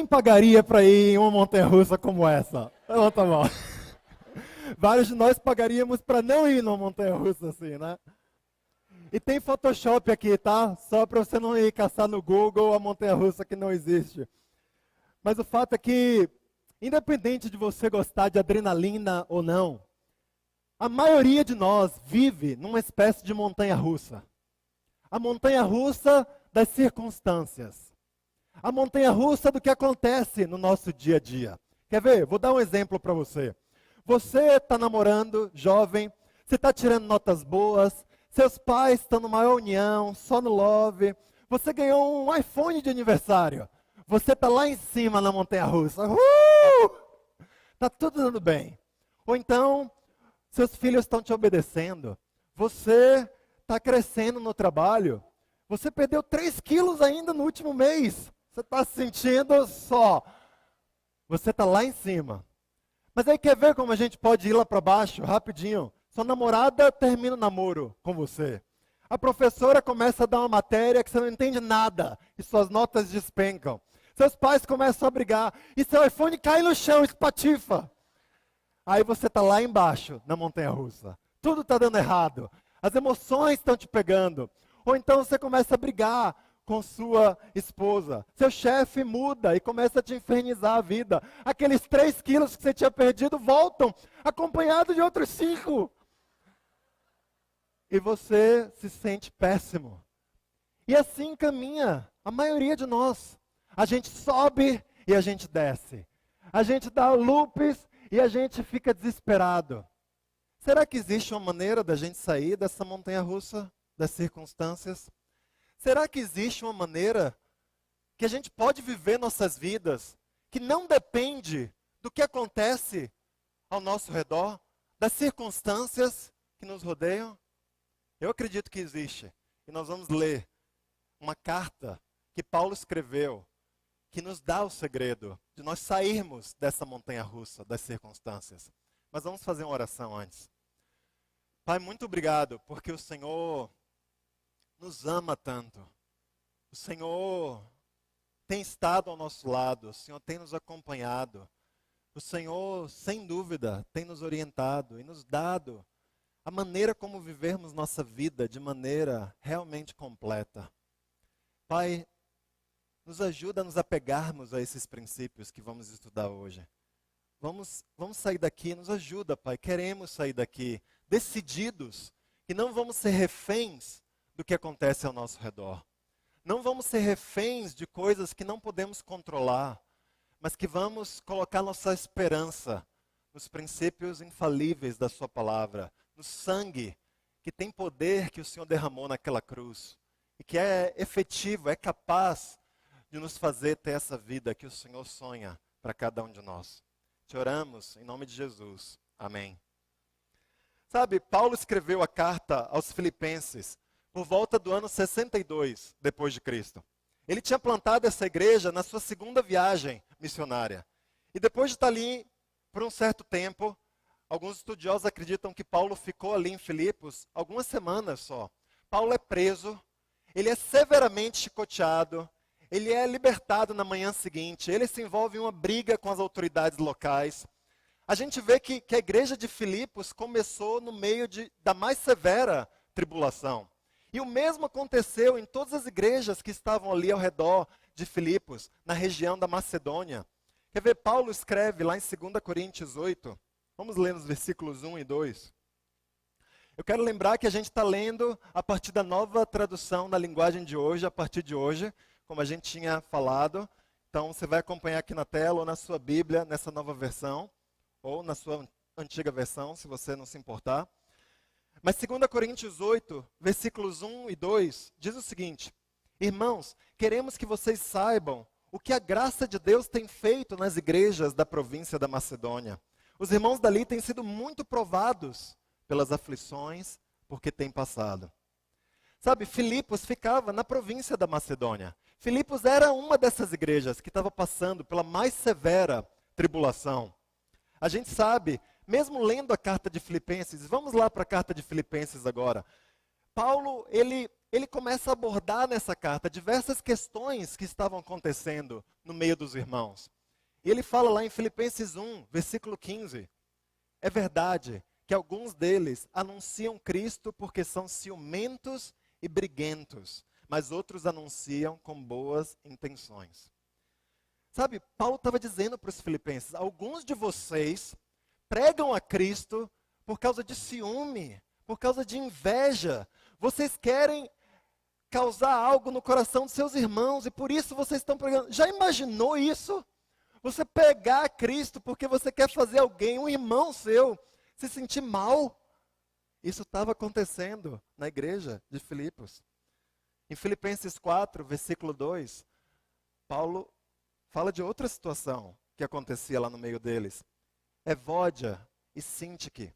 Quem pagaria para ir em uma montanha-russa como essa? Levanta a mão. Vários de nós pagaríamos para não ir numa montanha-russa assim, né? E tem Photoshop aqui, tá? Só para você não ir caçar no Google a montanha-russa que não existe. Mas o fato é que, independente de você gostar de adrenalina ou não, a maioria de nós vive numa espécie de montanha-russa. A montanha-russa das circunstâncias. A montanha-russa do que acontece no nosso dia a dia. Quer ver? Vou dar um exemplo para você. Você está namorando, jovem, você está tirando notas boas, seus pais estão numa maior união, só no love, você ganhou um iPhone de aniversário, você está lá em cima na montanha-russa, está tudo dando bem. Ou então, seus filhos estão te obedecendo, você está crescendo no trabalho, você perdeu 3 quilos ainda no último mês, você está se sentindo só, você está lá em cima. Mas aí quer ver como a gente pode ir lá para baixo, rapidinho? Sua namorada termina o namoro com você. A professora começa a dar uma matéria que você não entende nada e suas notas despencam. Seus pais começam a brigar e seu iPhone cai no chão, espatifa. Aí você está lá embaixo, na montanha-russa. Tudo está dando errado. As emoções estão te pegando. Ou então você começa a brigar com sua esposa. Seu chefe muda e começa a te infernizar a vida. Aqueles 3 quilos que você tinha perdido voltam, acompanhado de outros 5. E você se sente péssimo. E assim caminha a maioria de nós. A gente sobe e a gente desce. A gente dá loops e a gente fica desesperado. Será que existe uma maneira da gente sair dessa montanha-russa, das circunstâncias? Será que existe uma maneira que a gente pode viver nossas vidas que não depende do que acontece ao nosso redor, das circunstâncias que nos rodeiam? Eu acredito que existe. E nós vamos ler uma carta que Paulo escreveu, que nos dá o segredo de nós sairmos dessa montanha-russa das circunstâncias. Mas vamos fazer uma oração antes. Pai, muito obrigado, porque o Senhor nos ama tanto. O Senhor tem estado ao nosso lado, o Senhor tem nos acompanhado. O Senhor, sem dúvida, tem nos orientado e nos dado a maneira como vivermos nossa vida de maneira realmente completa. Pai, nos ajuda a nos apegarmos a esses princípios que vamos estudar hoje. Vamos sair daqui, nos ajuda, Pai. Queremos sair daqui decididos que não vamos ser reféns do que acontece ao nosso redor. Não vamos ser reféns de coisas que não podemos controlar, mas que vamos colocar nossa esperança nos princípios infalíveis da sua palavra, no sangue que tem poder que o Senhor derramou naquela cruz e que é efetivo, é capaz de nos fazer ter essa vida que o Senhor sonha para cada um de nós. Te oramos em nome de Jesus. Amém. Sabe, Paulo escreveu a carta aos Filipenses por volta do ano 62 depois de Cristo. Ele tinha plantado essa igreja na sua segunda viagem missionária. E depois de estar ali por um certo tempo, alguns estudiosos acreditam que Paulo ficou ali em Filipos algumas semanas só. Paulo é preso, ele é severamente chicoteado, ele é libertado na manhã seguinte, ele se envolve em uma briga com as autoridades locais. A gente vê que a igreja de Filipos começou no meio da mais severa tribulação. E o mesmo aconteceu em todas as igrejas que estavam ali ao redor de Filipos, na região da Macedônia. Quer ver? Paulo escreve lá em 2 Coríntios 8, vamos ler nos versículos 1 e 2. Eu quero lembrar que a gente está lendo a partir da nova tradução na linguagem de hoje, a partir de hoje, como a gente tinha falado. Então você vai acompanhar aqui na tela ou na sua Bíblia, nessa nova versão, ou na sua antiga versão, se você não se importar. Mas 2 Coríntios 8, versículos 1 e 2, diz o seguinte: Irmãos, queremos que vocês saibam o que a graça de Deus tem feito nas igrejas da província da Macedônia. Os irmãos dali têm sido muito provados pelas aflições porque têm passado. Sabe, Filipos ficava na província da Macedônia. Filipos era uma dessas igrejas que estava passando pela mais severa tribulação. A gente sabe, mesmo lendo a carta de Filipenses, vamos lá para a carta de Filipenses agora. Paulo, ele ele começa a abordar nessa carta diversas questões que estavam acontecendo no meio dos irmãos. E ele fala lá em Filipenses 1, versículo 15, é verdade que alguns deles anunciam Cristo porque são ciumentos e briguentos, mas outros anunciam com boas intenções. Sabe, Paulo estava dizendo para os filipenses, alguns de vocês pregam a Cristo por causa de ciúme, por causa de inveja. Vocês querem causar algo no coração dos seus irmãos e por isso vocês estão pregando. Já imaginou isso? Você pegar Cristo porque você quer fazer alguém, um irmão seu, se sentir mal? Isso estava acontecendo na igreja de Filipos. Em Filipenses 4, versículo 2, Paulo fala de outra situação que acontecia lá no meio deles. Evódia e Sintique,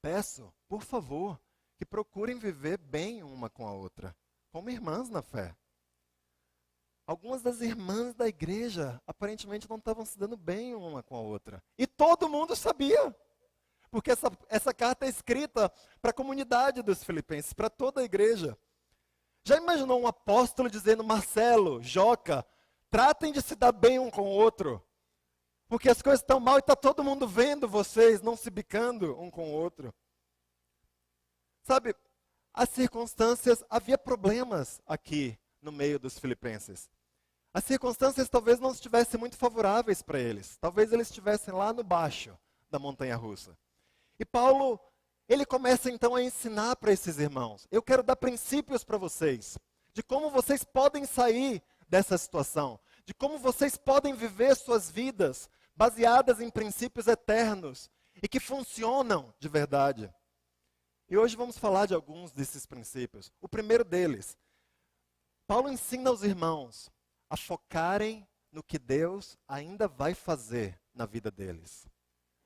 peço, por favor, que procurem viver bem uma com a outra, como irmãs na fé. Algumas das irmãs da igreja aparentemente não estavam se dando bem uma com a outra. E todo mundo sabia, porque essa carta é escrita para a comunidade dos filipenses, para toda a igreja. Já imaginou um apóstolo dizendo, Marcelo, Joca, tratem de se dar bem um com o outro, porque as coisas estão mal e está todo mundo vendo vocês não se bicando um com o outro. Sabe, as circunstâncias, havia problemas aqui no meio dos filipenses. As circunstâncias talvez não estivessem muito favoráveis para eles. Talvez eles estivessem lá no baixo da montanha-russa. E Paulo, ele começa então a ensinar para esses irmãos. Eu quero dar princípios para vocês, de como vocês podem sair dessa situação, de como vocês podem viver suas vidas baseadas em princípios eternos e que funcionam de verdade. E hoje vamos falar de alguns desses princípios. O primeiro deles, Paulo ensina aos irmãos a focarem no que Deus ainda vai fazer na vida deles.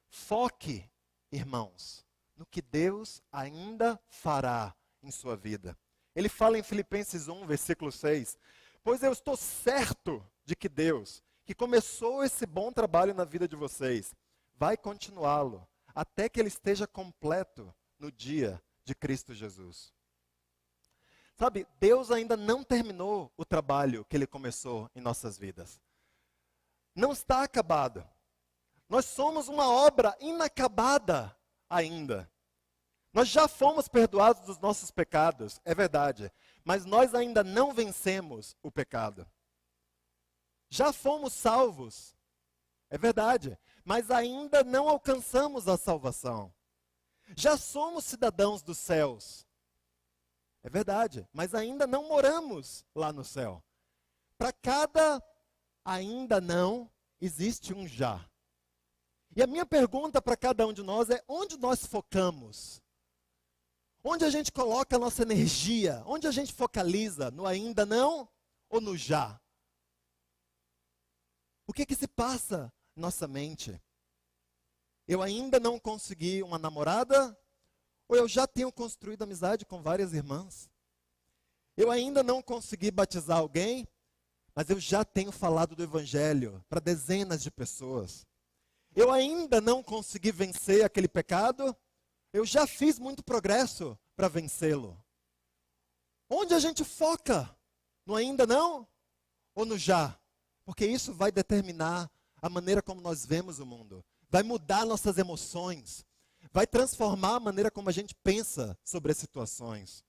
Foque, irmãos, no que Deus ainda fará em sua vida. Ele fala em Filipenses 1, versículo 6, pois eu estou certo de que Deus, que começou esse bom trabalho na vida de vocês, vai continuá-lo até que ele esteja completo no dia de Cristo Jesus. Sabe, Deus ainda não terminou o trabalho que Ele começou em nossas vidas. Não está acabado. Nós somos uma obra inacabada ainda. Nós já fomos perdoados dos nossos pecados, é verdade, mas nós ainda não vencemos o pecado. Já fomos salvos, é verdade, mas ainda não alcançamos a salvação. Já somos cidadãos dos céus. É verdade, mas ainda não moramos lá no céu. Para cada ainda não, existe um já. E a minha pergunta para cada um de nós é, onde nós focamos? Onde a gente coloca a nossa energia? Onde a gente focaliza? No ainda não ou no já? O que se passa em nossa mente? Eu ainda não consegui uma namorada? Ou eu já tenho construído amizade com várias irmãs? Eu ainda não consegui batizar alguém, mas eu já tenho falado do Evangelho para dezenas de pessoas. Eu ainda não consegui vencer aquele pecado, eu já fiz muito progresso para vencê-lo. Onde a gente foca? No ainda não ou no já? Porque isso vai determinar a maneira como nós vemos o mundo. Vai mudar nossas emoções. Vai transformar a maneira como a gente pensa sobre as situações.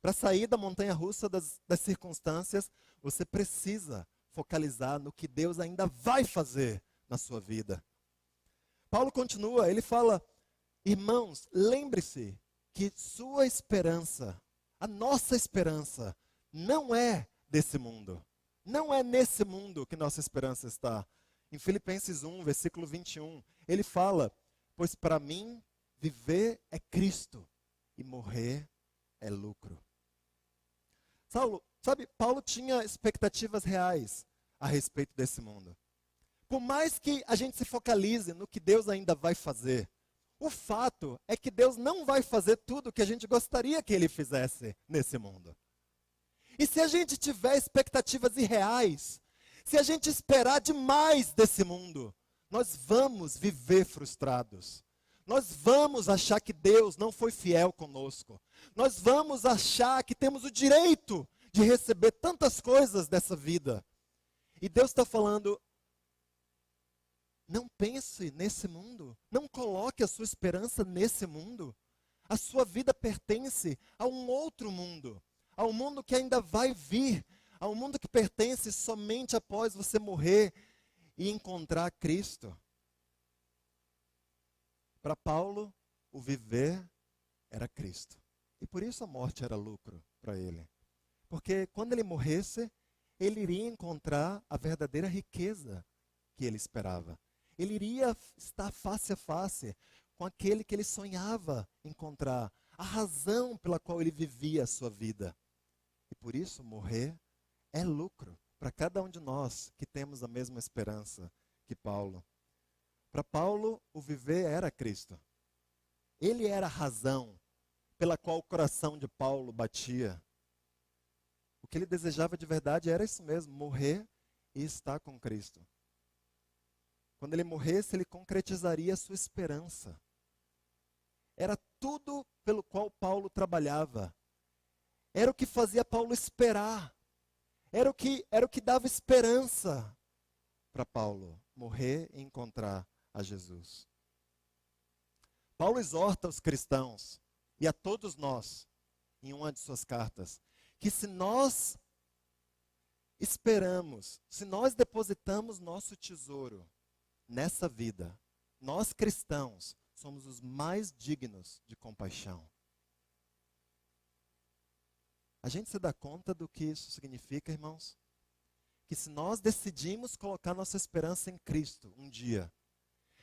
Para sair da montanha-russa das circunstâncias, você precisa focalizar no que Deus ainda vai fazer na sua vida. Paulo continua, ele fala, irmãos, lembre-se que sua esperança, a nossa esperança, não é desse mundo. Não é nesse mundo que nossa esperança está. Em Filipenses 1, versículo 21, ele fala, pois para mim, viver é Cristo e morrer é lucro. Sabe, Paulo tinha expectativas reais a respeito desse mundo. Por mais que a gente se focalize no que Deus ainda vai fazer, o fato é que Deus não vai fazer tudo o que a gente gostaria que Ele fizesse nesse mundo. E se a gente tiver expectativas irreais, se a gente esperar demais desse mundo, nós vamos viver frustrados. Nós vamos achar que Deus não foi fiel conosco. Nós vamos achar que temos o direito de receber tantas coisas dessa vida. E Deus está falando, não pense nesse mundo. Não coloque a sua esperança nesse mundo. A sua vida pertence a um outro mundo. A um mundo que ainda vai vir. A um mundo que pertence somente após você morrer e encontrar Cristo. Para Paulo, o viver era Cristo. E por isso a morte era lucro para ele. Porque quando ele morresse, ele iria encontrar a verdadeira riqueza que ele esperava. Ele iria estar face a face com aquele que ele sonhava encontrar, a razão pela qual ele vivia a sua vida. E por isso morrer é lucro para cada um de nós que temos a mesma esperança que Paulo. Para Paulo, o viver era Cristo. Ele era a razão pela qual o coração de Paulo batia. O que ele desejava de verdade era isso mesmo, morrer e estar com Cristo. Quando ele morresse, ele concretizaria a sua esperança. Era tudo pelo qual Paulo trabalhava. Era o que fazia Paulo esperar. Era o que dava esperança para Paulo, morrer e encontrar a Jesus. Paulo exorta os cristãos e a todos nós, em uma de suas cartas, que se nós esperamos, se nós depositamos nosso tesouro nessa vida, nós cristãos somos os mais dignos de compaixão. A gente se dá conta do que isso significa, irmãos? Que se nós decidimos colocar nossa esperança em Cristo um dia,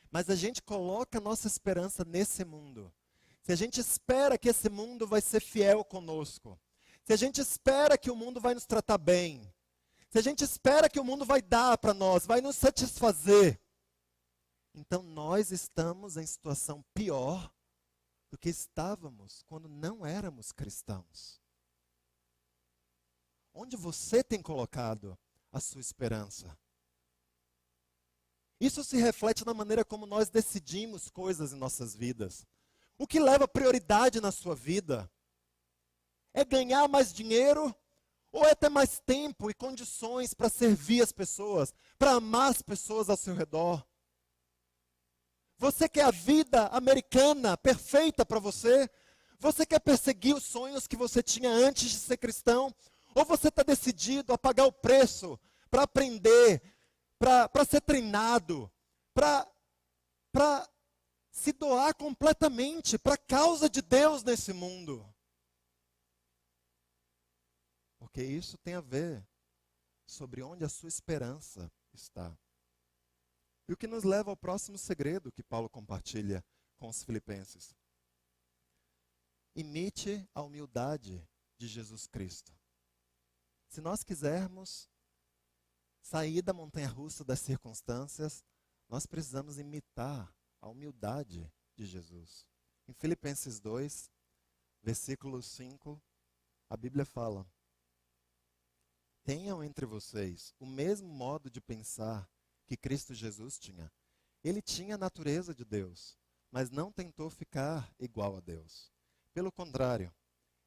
mas a gente coloca nossa esperança nesse mundo, se a gente espera que esse mundo vai ser fiel conosco, se a gente espera que o mundo vai nos tratar bem, se a gente espera que o mundo vai dar para nós, vai nos satisfazer, então nós estamos em situação pior do que estávamos quando não éramos cristãos. Onde você tem colocado a sua esperança? Isso se reflete na maneira como nós decidimos coisas em nossas vidas. O que leva prioridade na sua vida? É ganhar mais dinheiro? Ou é ter mais tempo e condições para servir as pessoas, para amar as pessoas ao seu redor? Você quer a vida americana perfeita para você? Você quer perseguir os sonhos que você tinha antes de ser cristão? Ou você está decidido a pagar o preço para aprender, para ser treinado, para se doar completamente para a causa de Deus nesse mundo? Porque isso tem a ver sobre onde a sua esperança está. E o que nos leva ao próximo segredo que Paulo compartilha com os filipenses. Imite a humildade de Jesus Cristo. Se nós quisermos sair da montanha-russa das circunstâncias, nós precisamos imitar a humildade de Jesus. Em Filipenses 2, versículo 5, a Bíblia fala: tenham entre vocês o mesmo modo de pensar que Cristo Jesus tinha. Ele tinha a natureza de Deus, mas não tentou ficar igual a Deus. Pelo contrário,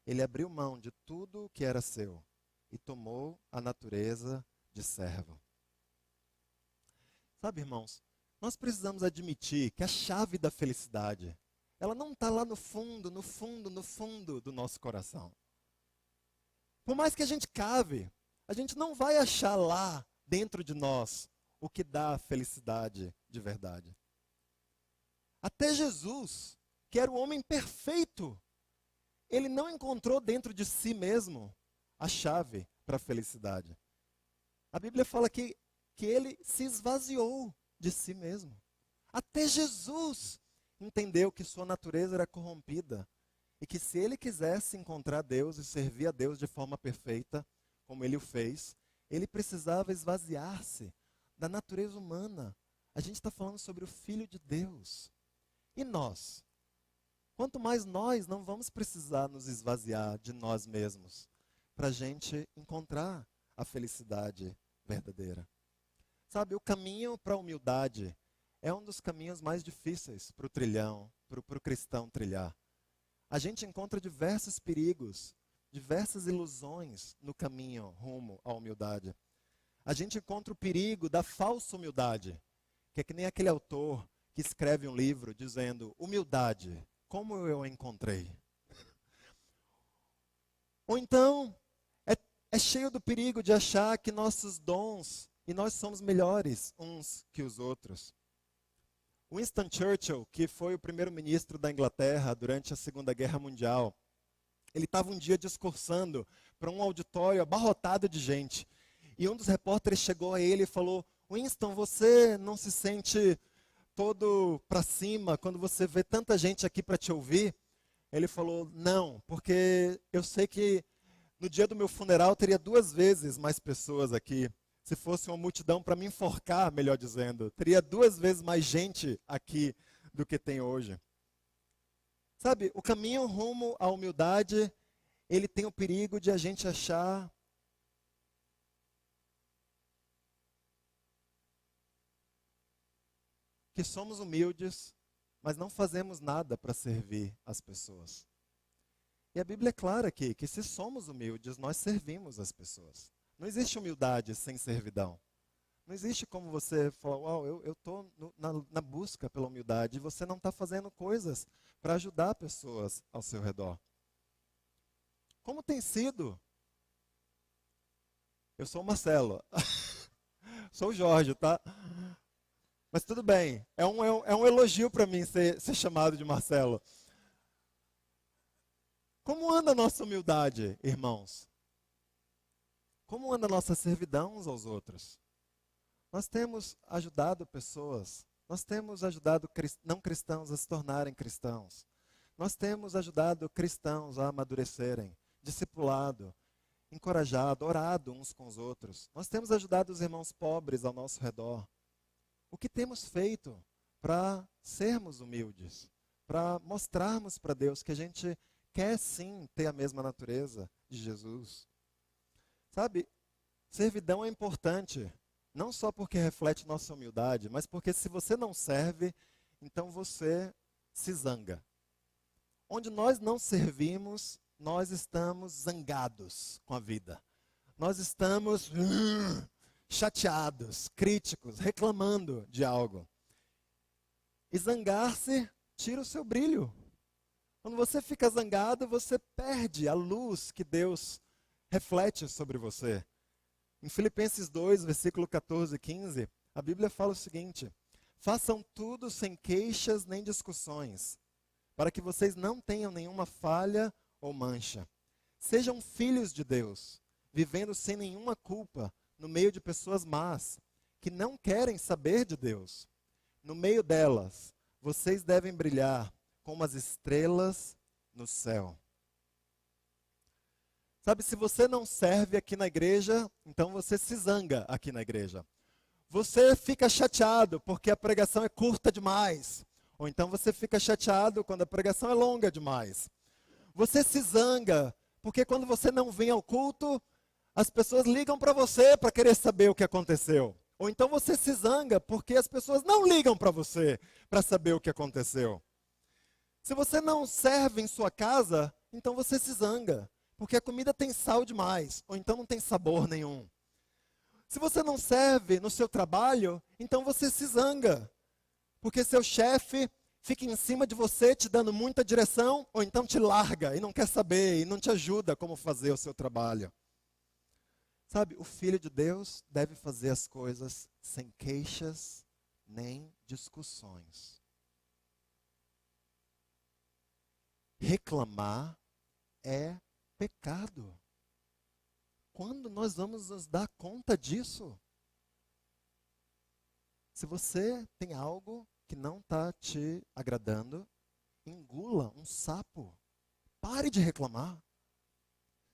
ele abriu mão de tudo o que era seu e tomou a natureza de servo. Sabe, irmãos, nós precisamos admitir que a chave da felicidade, ela não está lá no fundo, no fundo, no fundo do nosso coração. Por mais que a gente cave, a gente não vai achar lá dentro de nós o que dá felicidade de verdade. Até Jesus, que era o homem perfeito, ele não encontrou dentro de si mesmo a chave para a felicidade. A Bíblia fala que ele se esvaziou de si mesmo. Até Jesus entendeu que sua natureza era corrompida e que se ele quisesse encontrar Deus e servir a Deus de forma perfeita, como ele o fez, ele precisava esvaziar-se da natureza humana. A gente está falando sobre o Filho de Deus. E nós? Quanto mais nós não vamos precisar nos esvaziar de nós mesmos para a gente encontrar a felicidade verdadeira. Sabe, o caminho para a humildade é um dos caminhos mais difíceis para o trilhão, para o cristão trilhar. A gente encontra diversos perigos, diversas ilusões no caminho rumo à humildade. A gente encontra o perigo da falsa humildade, que é que nem aquele autor que escreve um livro dizendo: humildade, como eu a encontrei? Ou então, é cheio do perigo de achar que nossos dons, e nós somos melhores uns que os outros. Winston Churchill, que foi o primeiro-ministro da Inglaterra durante a Segunda Guerra Mundial, ele estava um dia discursando para um auditório abarrotado de gente. E um dos repórteres chegou a ele e falou: Winston, você não se sente todo para cima quando você vê tanta gente aqui para te ouvir? Ele falou: não, porque eu sei que no dia do meu funeral teria 2 vezes mais pessoas aqui. Se fosse uma multidão para me enforcar, melhor dizendo, teria 2 vezes mais gente aqui do que tem hoje. Sabe, o caminho rumo à humildade, ele tem o perigo de a gente achar que somos humildes, mas não fazemos nada para servir as pessoas. E a Bíblia é clara aqui, que se somos humildes, nós servimos as pessoas. Não existe humildade sem servidão. Não existe como você falar: uau, eu estou na busca pela humildade, e você não está fazendo coisas para ajudar pessoas ao seu redor. Como tem sido? Eu sou o Marcelo. Sou o Jorge, tá? Mas tudo bem, é um elogio para mim ser chamado de Marcelo. Como anda a nossa humildade, irmãos? Como anda a nossa servidão uns aos outros? Nós temos ajudado pessoas, nós temos ajudado não cristãos a se tornarem cristãos. Nós temos ajudado cristãos a amadurecerem, discipulado, encorajado, orado uns com os outros. Nós temos ajudado os irmãos pobres ao nosso redor. O que temos feito para sermos humildes, para mostrarmos para Deus que a gente quer sim ter a mesma natureza de Jesus? Sabe, servidão é importante, não só porque reflete nossa humildade, mas porque se você não serve, então você se zanga. Onde nós não servimos, nós estamos zangados com a vida. Nós estamos chateados, críticos, reclamando de algo. E zangar-se tira o seu brilho. Quando você fica zangado, você perde a luz que Deus reflete sobre você. Em Filipenses 2, versículo 14 e 15, a Bíblia fala o seguinte: façam tudo sem queixas nem discussões, para que vocês não tenham nenhuma falha ou mancha. Sejam filhos de Deus, vivendo sem nenhuma culpa, no meio de pessoas más, que não querem saber de Deus. No meio delas, vocês devem brilhar como as estrelas no céu. Sabe, se você não serve aqui na igreja, então você se zanga aqui na igreja. Você fica chateado porque a pregação é curta demais. Ou então você fica chateado quando a pregação é longa demais. Você se zanga porque quando você não vem ao culto, as pessoas ligam para você para querer saber o que aconteceu. Ou então você se zanga porque as pessoas não ligam para você para saber o que aconteceu. Se você não serve em sua casa, então você se zanga porque a comida tem sal demais, ou então não tem sabor nenhum. Se você não serve no seu trabalho, então você se zanga, porque seu chefe fica em cima de você te dando muita direção, ou então te larga e não quer saber, e não te ajuda como fazer o seu trabalho. Sabe, o Filho de Deus deve fazer as coisas sem queixas nem discussões. Reclamar é pecado. Quando nós vamos nos dar conta disso? Se você tem algo que não está te agradando, engula um sapo. Pare de reclamar.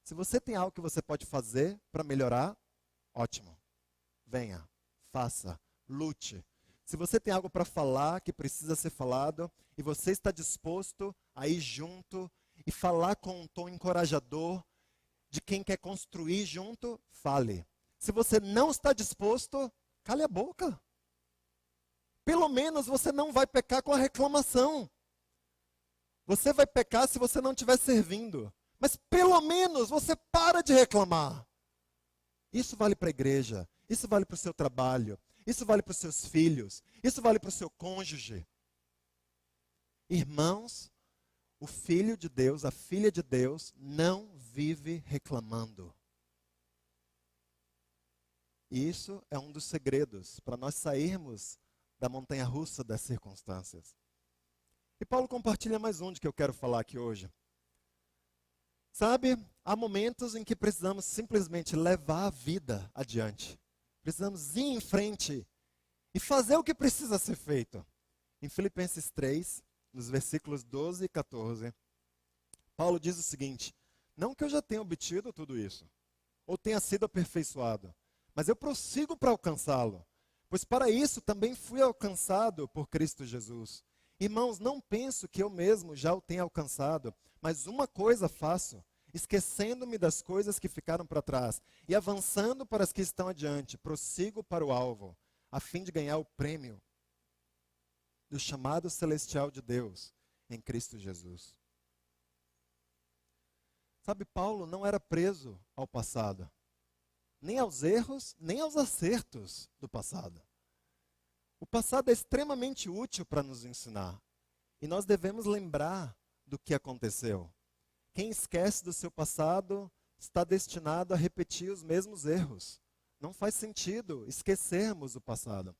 Se você tem algo que você pode fazer para melhorar, ótimo. Venha, faça, lute. Se você tem algo para falar que precisa ser falado, e você está disposto a ir junto e falar com um tom encorajador de quem quer construir junto, fale. Se você não está disposto, cale a boca. Pelo menos você não vai pecar com a reclamação. Você vai pecar se você não estiver servindo. Mas pelo menos você para de reclamar. Isso vale para a igreja, isso vale para o seu trabalho, isso vale para os seus filhos, isso vale para o seu cônjuge. Irmãos, o filho de Deus, a filha de Deus, não vive reclamando. E isso é um dos segredos para nós sairmos da montanha-russa das circunstâncias. E Paulo compartilha mais um de que eu quero falar aqui hoje. Sabe, há momentos em que precisamos simplesmente levar a vida adiante. Precisamos ir em frente e fazer o que precisa ser feito. Em Filipenses 3, nos versículos 12 e 14, Paulo diz o seguinte: não que eu já tenha obtido tudo isso, ou tenha sido aperfeiçoado, mas eu prossigo para alcançá-lo, pois para isso também fui alcançado por Cristo Jesus. Irmãos, não penso que eu mesmo já o tenha alcançado, mas uma coisa faço, esquecendo-me das coisas que ficaram para trás e avançando para as que estão adiante, prossigo para o alvo, a fim de ganhar o prêmio do chamado celestial de Deus em Cristo Jesus. Sabe, Paulo não era preso ao passado, nem aos erros, nem aos acertos do passado. O passado é extremamente útil para nos ensinar. E nós devemos lembrar do que aconteceu. Quem esquece do seu passado está destinado a repetir os mesmos erros. Não faz sentido esquecermos o passado.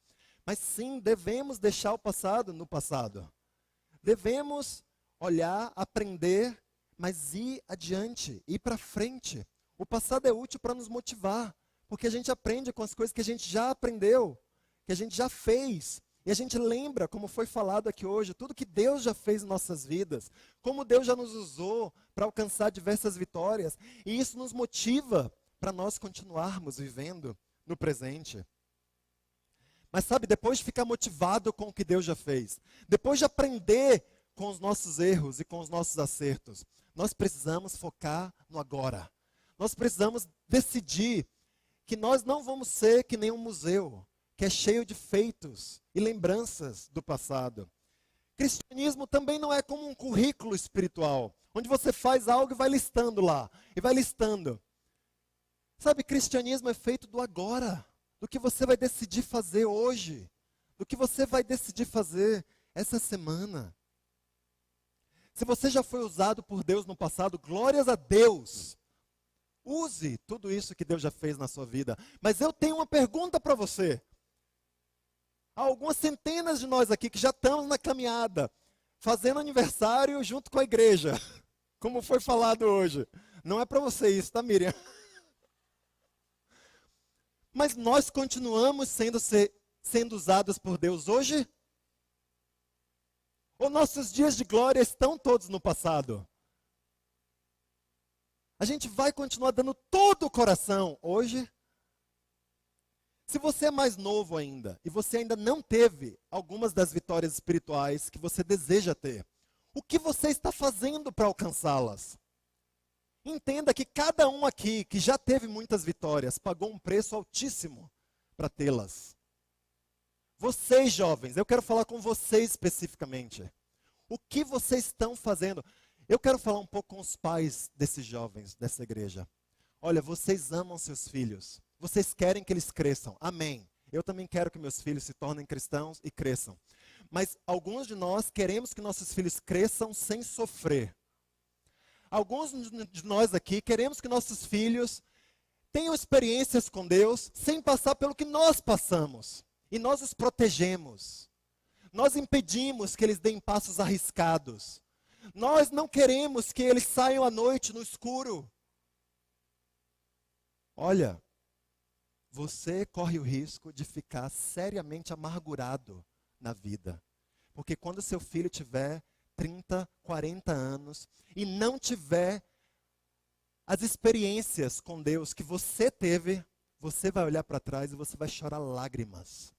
Mas sim, devemos deixar o passado no passado. Devemos olhar, aprender, mas ir adiante, ir para frente. O passado é útil para nos motivar, porque a gente aprende com as coisas que a gente já aprendeu, que a gente já fez, e a gente lembra, como foi falado aqui hoje, tudo que Deus já fez em nossas vidas, como Deus já nos usou para alcançar diversas vitórias, e isso nos motiva para nós continuarmos vivendo no presente. Mas sabe, depois de ficar motivado com o que Deus já fez, depois de aprender com os nossos erros e com os nossos acertos, nós precisamos focar no agora. Nós precisamos decidir que nós não vamos ser que nem um museu, que é cheio de feitos e lembranças do passado. Cristianismo também não é como um currículo espiritual, onde você faz algo e vai listando lá, e vai listando. Sabe, cristianismo é feito do agora, do que você vai decidir fazer hoje, do que você vai decidir fazer essa semana. Se você já foi usado por Deus no passado, glórias a Deus. Use tudo isso que Deus já fez na sua vida. Mas eu tenho uma pergunta para você. Há algumas centenas de nós aqui que já estamos na caminhada, fazendo aniversário junto com a igreja, como foi falado hoje. Não é para você isso, tá, Miriam? Mas nós continuamos sendo usados por Deus hoje? Ou nossos dias de glória estão todos no passado? A gente vai continuar dando todo o coração hoje? Se você é mais novo ainda, e você ainda não teve algumas das vitórias espirituais que você deseja ter, o que você está fazendo para alcançá-las? Entenda que cada um aqui que já teve muitas vitórias, pagou um preço altíssimo para tê-las. Vocês jovens, eu quero falar com vocês especificamente. O que vocês estão fazendo? Eu quero falar um pouco com os pais desses jovens, dessa igreja. Olha, vocês amam seus filhos. Vocês querem que eles cresçam. Amém. Eu também quero que meus filhos se tornem cristãos e cresçam. Mas alguns de nós queremos que nossos filhos cresçam sem sofrer. Alguns de nós aqui queremos que nossos filhos tenham experiências com Deus sem passar pelo que nós passamos. E nós os protegemos. Nós impedimos que eles deem passos arriscados. Nós não queremos que eles saiam à noite no escuro. Olha, você corre o risco de ficar seriamente amargurado na vida. Porque quando seu filho tiver 30, 40 anos e não tiver as experiências com Deus que você teve, você vai olhar para trás e você vai chorar lágrimas.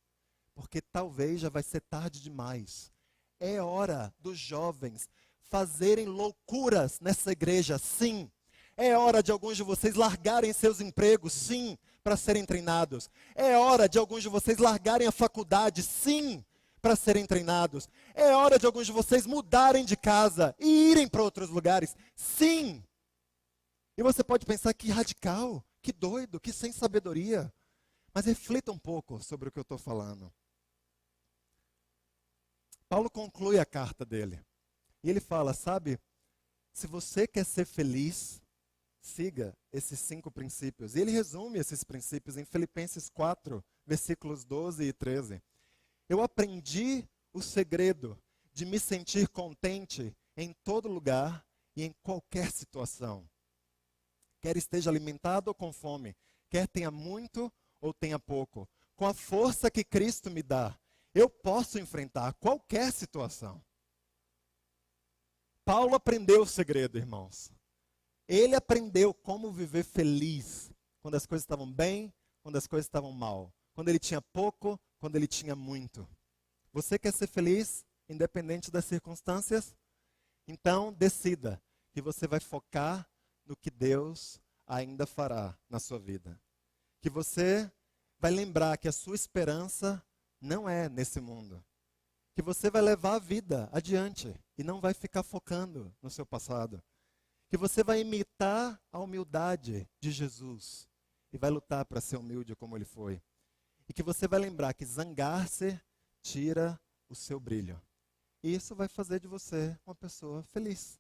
Porque talvez já vai ser tarde demais. É hora dos jovens fazerem loucuras nessa igreja, sim. É hora de alguns de vocês largarem seus empregos, sim, para serem treinados. É hora de alguns de vocês largarem a faculdade, sim, para serem treinados. É hora de alguns de vocês mudarem de casa e irem para outros lugares. Sim! E você pode pensar que radical, que doido, que sem sabedoria. Mas reflita um pouco sobre o que eu estou falando. Paulo conclui a carta dele. E ele fala, sabe, se você quer ser feliz, siga esses 5 princípios. E ele resume esses princípios em Filipenses 4, versículos 12 e 13. Eu aprendi o segredo de me sentir contente em todo lugar e em qualquer situação. Quer esteja alimentado ou com fome, quer tenha muito ou tenha pouco. Com a força que Cristo me dá, eu posso enfrentar qualquer situação. Paulo aprendeu o segredo, irmãos. Ele aprendeu como viver feliz quando as coisas estavam bem, quando as coisas estavam mal. Quando ele tinha pouco, quando ele tinha muito. Você quer ser feliz, independente das circunstâncias? Então, decida que você vai focar no que Deus ainda fará na sua vida. Que você vai lembrar que a sua esperança não é nesse mundo. Que você vai levar a vida adiante e não vai ficar focando no seu passado. Que você vai imitar a humildade de Jesus e vai lutar para ser humilde como ele foi. E que você vai lembrar que zangar-se tira o seu brilho. E isso vai fazer de você uma pessoa feliz.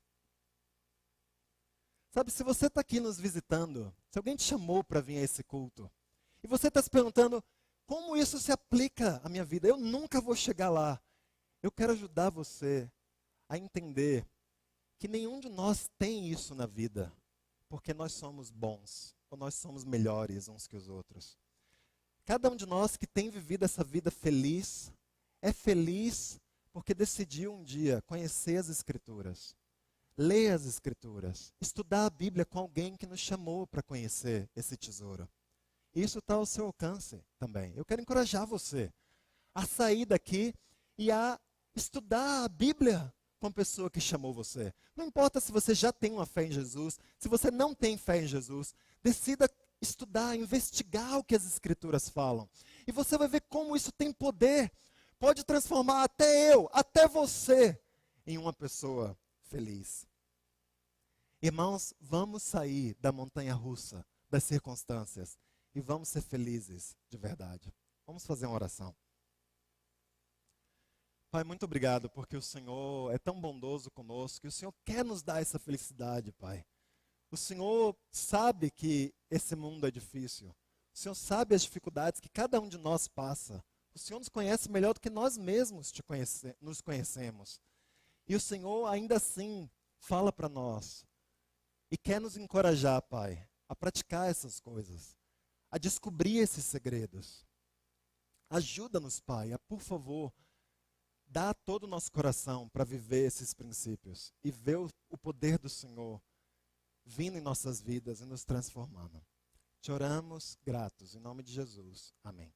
Sabe, se você está aqui nos visitando, se alguém te chamou para vir a esse culto, e você está se perguntando, como isso se aplica à minha vida? Eu nunca vou chegar lá. Eu quero ajudar você a entender que nenhum de nós tem isso na vida, porque nós somos bons, ou nós somos melhores uns que os outros. Cada um de nós que tem vivido essa vida feliz, é feliz porque decidiu um dia conhecer as Escrituras, ler as Escrituras, estudar a Bíblia com alguém que nos chamou para conhecer esse tesouro. Isso está ao seu alcance também. Eu quero encorajar você a sair daqui e a estudar a Bíblia com a pessoa que chamou você. Não importa se você já tem uma fé em Jesus, se você não tem fé em Jesus, decida estudar, investigar o que as Escrituras falam. E você vai ver como isso tem poder. Pode transformar até eu, até você, em uma pessoa feliz. Irmãos, vamos sair da montanha-russa, das circunstâncias, e vamos ser felizes de verdade. Vamos fazer uma oração. Pai, muito obrigado, porque o Senhor é tão bondoso conosco, e o Senhor quer nos dar essa felicidade, Pai. O Senhor sabe que esse mundo é difícil. O Senhor sabe as dificuldades que cada um de nós passa. O Senhor nos conhece melhor do que nós mesmos nos conhecemos. E o Senhor, ainda assim, fala para nós. E quer nos encorajar, Pai, a praticar essas coisas. A descobrir esses segredos. Ajuda-nos, Pai, a, por favor, dar todo o nosso coração para viver esses princípios. E ver o poder do Senhor vindo em nossas vidas e nos transformando. Te oramos gratos, em nome de Jesus. Amém.